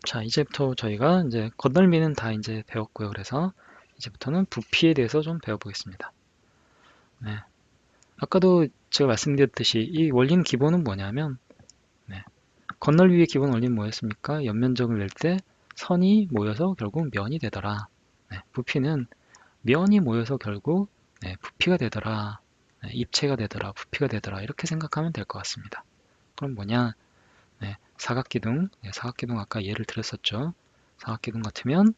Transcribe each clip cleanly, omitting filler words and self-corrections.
자, 이제부터 저희가 이제 건널비는 다 이제 배웠고요. 그래서 이제부터는 부피에 대해서 좀 배워보겠습니다. 네. 아까도 제가 말씀드렸듯이 이 원리는 기본은 뭐냐면, 네. 건널비의 기본 원리는 뭐였습니까? 옆면적을 낼 때 선이 모여서 결국 면이 되더라. 네. 부피는 면이 모여서 결국 네, 부피가 되더라. 네, 입체가 되더라. 부피가 되더라. 이렇게 생각하면 될 것 같습니다. 그럼 뭐냐? 네, 사각기둥. 네, 사각기둥 아까 예를 들었었죠. 사각기둥 같으면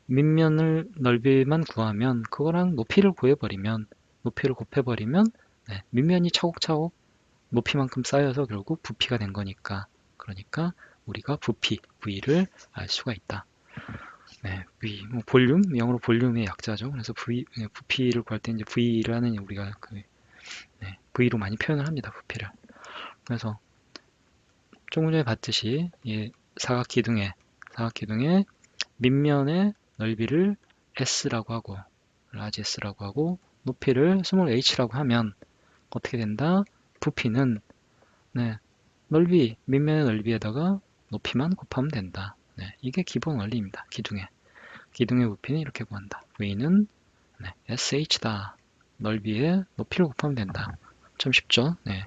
밑면을 넓이만 구하면 그거랑 높이를 곱해버리면 네, 밑면이 차곡차곡 높이만큼 쌓여서 결국 부피가 된 거니까 그러니까 우리가 부피, V를 알 수가 있다. 네, V, 뭐 볼륨, 영어로 볼륨의 약자죠. 그래서 부피를 구할 때 이제 V를 하는 우리가 네, V로 많이 표현을 합니다. 부피를. 그래서 조금 전에 봤듯이 이 사각기둥의 밑면의 넓이를 S라고 하고 라지 S라고 하고 높이를 스몰 h라고 하면 어떻게 된다? 부피는 네, 밑면의 넓이에다가 높이만 곱하면 된다. 네, 이게 기본 원리입니다. 기둥의 부피는 이렇게 구한다. V는 네, SH다. 넓이에 높이를 곱하면 된다. 좀 쉽죠? 네.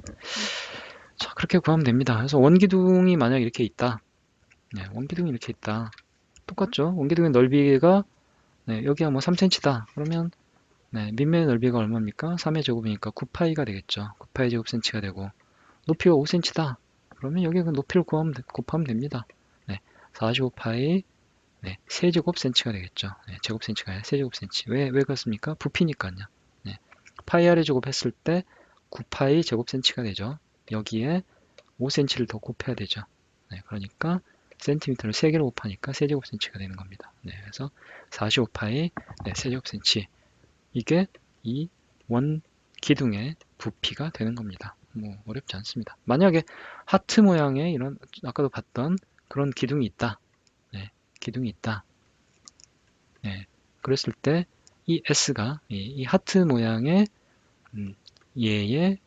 자, 그렇게 구하면 됩니다. 그래서 원기둥이 만약 이렇게 있다. 네, 원기둥이 이렇게 있다. 똑같죠? 원기둥의 넓이가 네, 여기가 뭐 3cm다. 그러면 네, 밑면의 넓이가 얼마입니까? 3의 제곱이니까 9파이가 되겠죠. 9파이 제곱센치가 되고 높이가 5cm다. 그러면 여기 그 높이를 곱하면 됩니다. 네, 45파이 네, 세제곱센치가 되겠죠. 네, 제곱센치가 아니라 세제곱센치. 왜 그렇습니까? 부피니까요. 네, 파이 아래 제곱했을 때 9파이 제곱센치가 되죠. 여기에 5cm를 더 곱해야 되죠. 네, 그러니까 센티미터를 3개로 곱하니까 세제곱센치가 되는 겁니다. 네, 그래서 45파이 네, 세제곱센치 이게 이 원 기둥의 부피가 되는 겁니다. 뭐 어렵지 않습니다. 만약에 하트 모양의 이런 아까도 봤던 그런 기둥이 있다. 네, 기둥이 있다. 네, 그랬을 때 이 S가 이 하트 모양의 얘의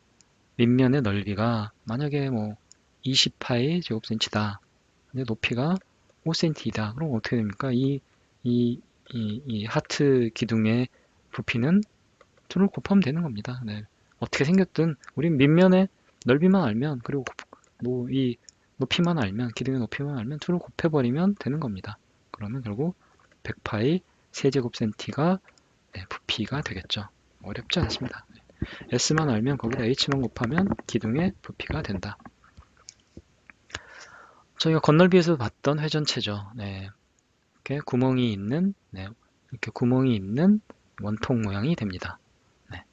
밑면의 넓이가 만약에 뭐 20파이 제곱센치다. 근데 높이가 5cm이다. 그럼 어떻게 됩니까? 이 하트 기둥의 부피는 2를 곱하면 되는 겁니다. 네. 어떻게 생겼든 우린 밑면의 넓이만 알면 그리고 뭐 이 높이만 알면 기둥의 높이만 알면 2를 곱해버리면 되는 겁니다. 그러면 결국 100파이 세제곱센티가 네, 부피가 되겠죠. 어렵지 않습니다. S만 알면 거기다 H만 곱하면 기둥의 부피가 된다. 저희가 건널비에서 봤던 회전체죠. 네, 이렇게 구멍이 있는 원통 모양이 됩니다. 네.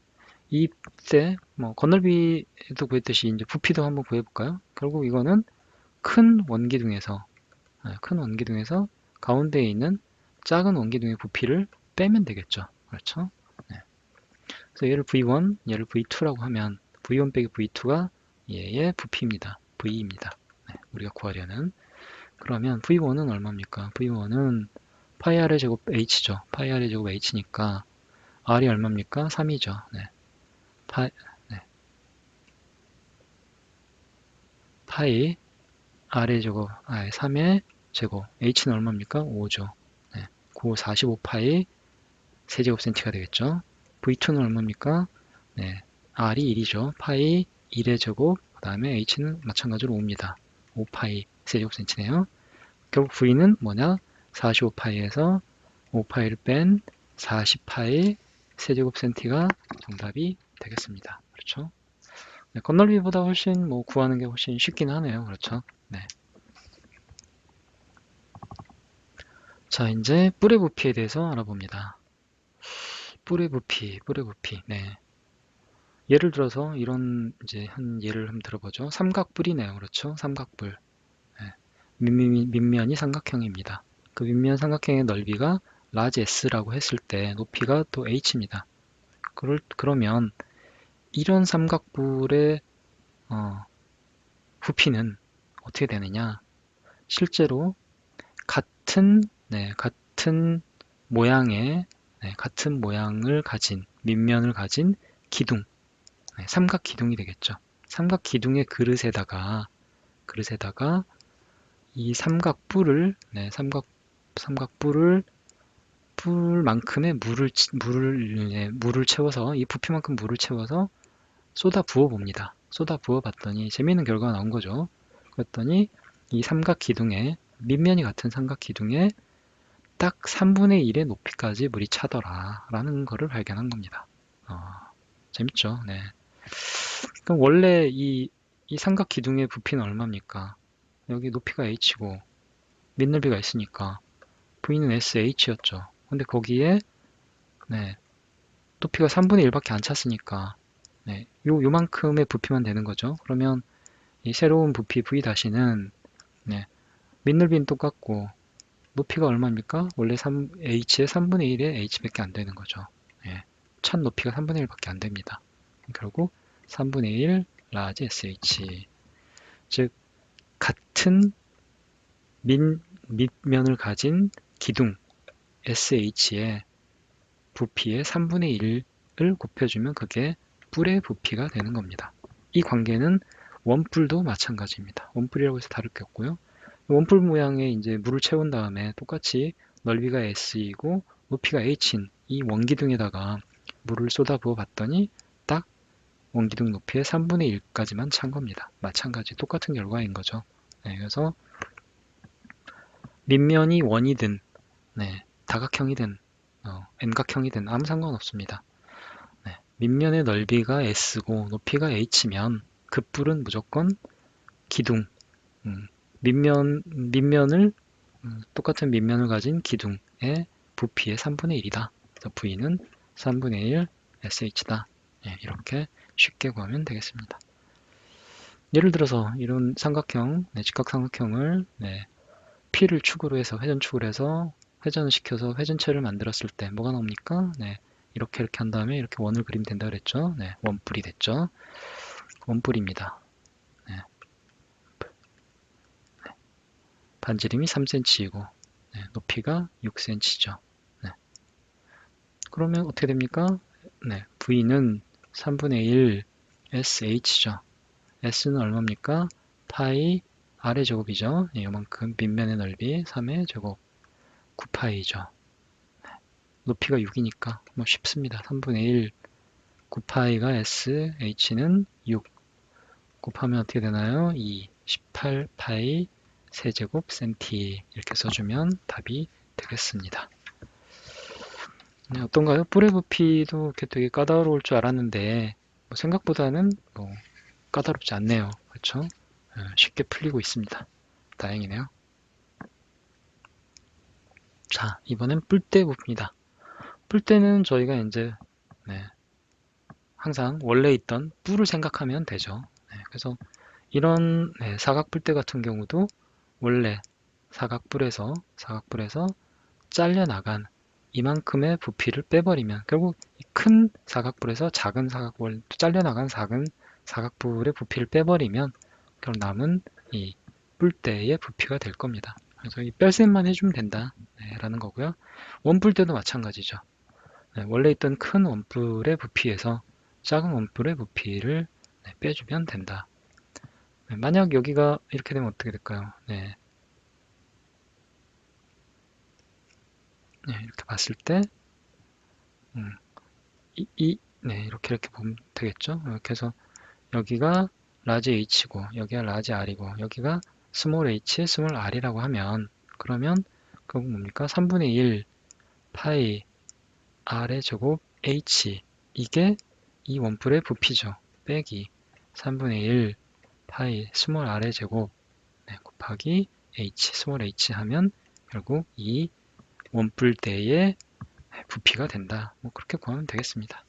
이때 뭐 건널비도 구했듯이 이제 부피도 한번 구해볼까요? 결국 이거는 큰 원기둥에서 큰 원기둥에서 가운데에 있는 작은 원기둥의 부피를 빼면 되겠죠. 그렇죠? 네. 그래서 얘를 V1, 얘를 V2라고 하면 V1 빼기 V2가 얘의 부피입니다. V입니다. 네, 우리가 구하려는 그러면 V1은 얼마입니까? V1은 파이 r의 제곱 h죠. 파이 r의 제곱 h니까 r이 얼마입니까? 3이죠. 네. 네. 파이 r의 제곱, 3의 제곱, h는 얼마입니까? 5죠. 네. 그 45파이 세제곱센티가 되겠죠. V2는 얼마입니까? 네. r이 1이죠. 파이 1의 제곱, 그 다음에 h는 마찬가지로 5입니다. 5파이 세제곱센티네요. 결국 V는 뭐냐? 45파이에서 5파이를 뺀 40파이 세제곱센티가 정답이 되겠습니다. 그렇죠? 네, 건널비보다 훨씬 뭐 구하는 게 훨씬 쉽긴 하네요. 그렇죠? 네. 자, 이제 뿔의 부피에 대해서 알아봅니다. 뿔의 부피. 네. 예를 들어서 이런 이제 한 예를 한번 들어보죠. 삼각뿔이네요. 그렇죠? 삼각뿔. 네. 밑면이 삼각형입니다. 그 밑면 삼각형의 넓이가 라지 S라고 했을 때 높이가 또 H입니다. 그러면 이런 삼각뿔의 부피는 어떻게 되느냐? 실제로 같은 모양의 같은 모양을 가진 밑면을 가진 기둥, 삼각 기둥이 되겠죠. 삼각 기둥의 그릇에다가 이 삼각뿔을, 삼각뿔을 뿔만큼의 물을 채워서, 이 부피만큼 물을 채워서 쏟아 부어 봅니다. 쏟아 부어 봤더니 재미있는 결과가 나온 거죠. 그랬더니 이 삼각 기둥에, 밑면이 같은 삼각 기둥에 딱 3분의 1의 높이까지 물이 차더라 라는 거를 발견한 겁니다. 재밌죠? 네. 그럼 원래 이 삼각 기둥의 부피는 얼마입니까? 여기 높이가 h고 밑넓이가 있으니까 v는 sh였죠. 근데 거기에 높이가 3분의 1밖에 안 찼으니까 요만큼의 부피만 되는 거죠. 그러면 이 새로운 부피 v-는 밑넓이는 똑같고 높이가 얼마입니까? 원래 h의 3분의 1의 h밖에 안 되는 거죠. 찬 높이가 3분의 1밖에 안 됩니다. 결국 3분의 1 라지 sh, 즉 같은 밑면을 가진 기둥 sh의 부피의 3분의 1을 곱해주면 그게 뿔의 부피가 되는 겁니다. 이 관계는 원뿔도 마찬가지입니다. 원뿔이라고 해서 다를 게 없고요. 원뿔 모양에 이제 물을 채운 다음에 똑같이 넓이가 s이고 높이가 h인 이 원기둥에다가 물을 쏟아 부어 봤더니 딱 원기둥 높이의 3분의 1까지만 찬 겁니다. 마찬가지 똑같은 결과인 거죠. 그래서 밑면이 원이든 다각형이든 N각형이든 아무 상관없습니다. 밑면의 넓이가 S고 높이가 H면 그 뿔은 무조건 기둥, 밑면을 똑같은 밑면을 가진 기둥의 부피의 3분의 1이다. 그래서 V는 3분의 1 SH다. 이렇게 쉽게 구하면 되겠습니다. 예를 들어서 이런 삼각형, 직각삼각형을 P를 축으로 해서 회전축을 해서 회전을 시켜서 회전체를 만들었을 때 뭐가 나옵니까? 이렇게 한 다음에 이렇게 원을 그리면 된다 그랬죠? 원뿔이 됐죠? 원뿔입니다. 반지름이 3cm이고 높이가 6cm죠. 그러면 어떻게 됩니까? V는 3분의 1 SH죠. S는 얼마입니까? 파이 아래 제곱이죠. 이만큼 밑면의 넓이 3의 제곱 9파이죠. 높이가 6이니까 뭐 쉽습니다. 3분의 1 9파이가 S, H는 6 곱하면 어떻게 되나요? 2, 18파이 세제곱 cm 이렇게 써주면 답이 되겠습니다. 어떤가요? 뿔의 부피도 이렇게 되게 까다로울 줄 알았는데 생각보다는 까다롭지 않네요. 그렇죠? 쉽게 풀리고 있습니다. 다행이네요. 자, 이번엔 뿔대 부피입니다. 뿔대는 저희가 이제 항상 원래 있던 뿔을 생각하면 되죠. 그래서 이런 사각 뿔대 같은 경우도 원래 사각뿔에서 잘려나간 이만큼의 부피를 빼버리면 결국 큰 사각뿔에서 작은 사각뿔 잘려나간 작은 사각뿔의 부피를 빼버리면 결국 남은 이 뿔대의 부피가 될 겁니다. 그래서 이 뺄셈만 해주면 된다 라는 거고요. 원뿔대도 마찬가지죠. 원래 있던 큰 원뿔의 부피에서 작은 원뿔의 부피를 빼주면 된다. 만약 여기가 이렇게 되면 어떻게 될까요? 이렇게 봤을 때 이렇게 보면 되겠죠? 이렇게 해서 여기가 라지 h고 여기가 라지 r이고 여기가 스몰 h, 스몰 r이라고 하면 그러면 그건 뭡니까? 3분의 1 파이 r의 제곱 h 이게 이 원뿔의 부피죠. 빼기 3분의 1 파이 스몰 r의 제곱 곱하기 h, 스몰 h 하면 결국 이 원뿔대의 부피가 된다. 뭐 그렇게 구하면 되겠습니다.